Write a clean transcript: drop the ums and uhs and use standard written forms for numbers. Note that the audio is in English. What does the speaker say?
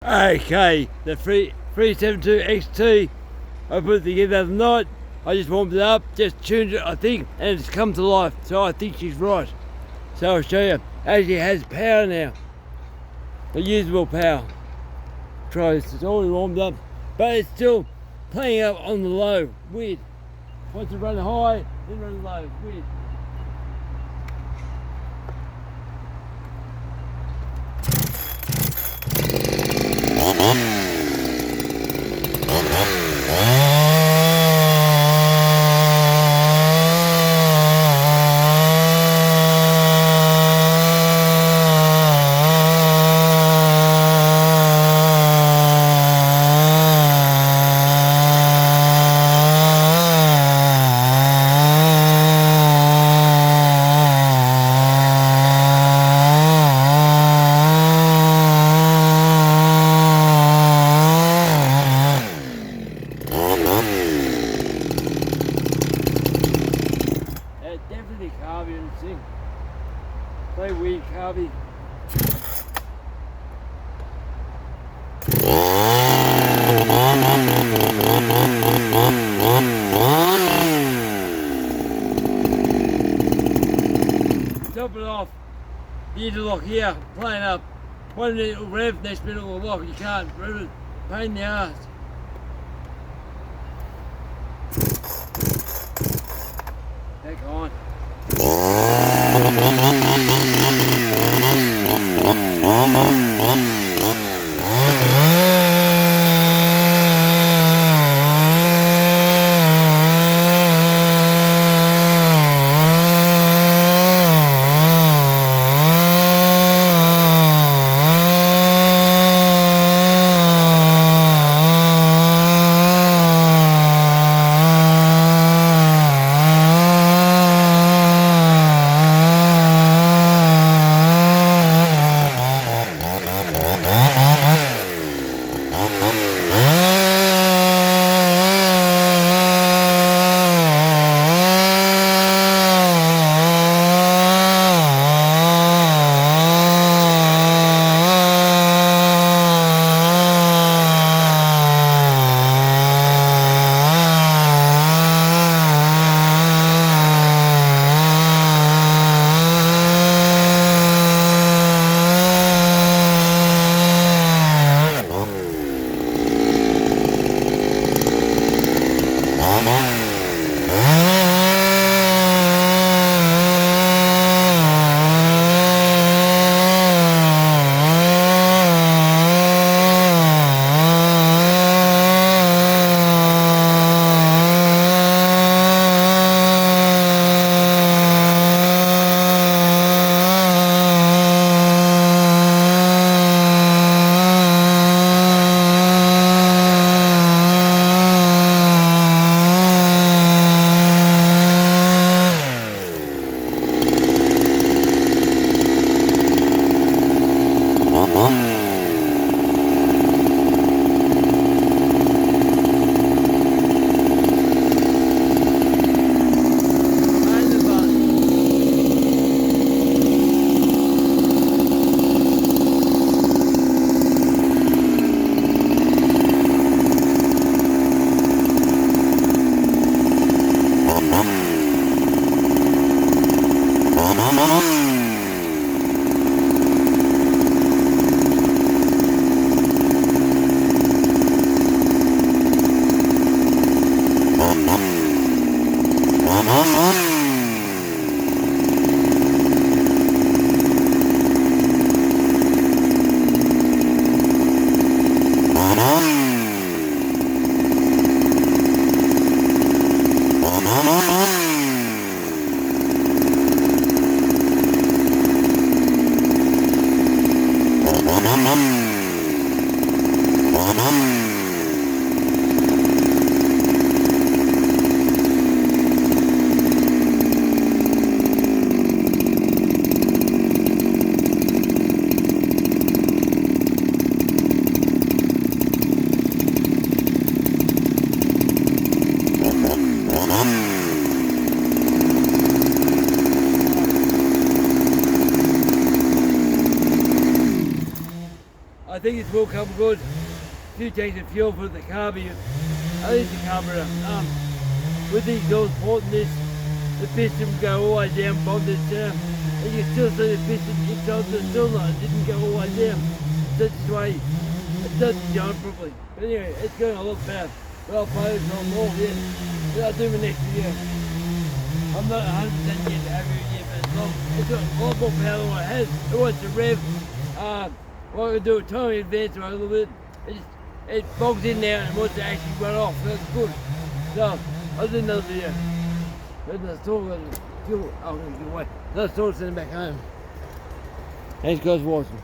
Okay, the 372XT I put it together the other night. I just warmed it up, just tuned it I think, and it's come to life, so I think she's right. So I'll show you. Actually has power now, a usable power. Try this, it's already warmed up, but it's still playing up on the low, weird. Once it run high, then run low, weird. Definitely carvy and sing. Play weird carvy. Top it off. The interlock here, playing up. One minute it'll rev, next minute it'll lock. You can't rev it. Pain in the arse. Back on. think it's will come good. A few tanks of fuel for the carburetor. I think the carburetor. With these doors porting this, the piston will go all the way down, bond this down. And you can still see the piston inside the cylinder. It didn't go all the way down. That's the way it doesn't go properly. But anyway, it's going a lot better. But I'll play this on more yet. But I'll do my next video. I'm not 100% yet happy yet, but it's got a lot more power than what it has. It wants to rev. What I can do a tiny advance a little bit. It bogs in now and wants to actually run off. So that's good. So I'll do another video. But let's talk about it. I'm going to get away. Let's talk to them back home. Thanks guys for watching.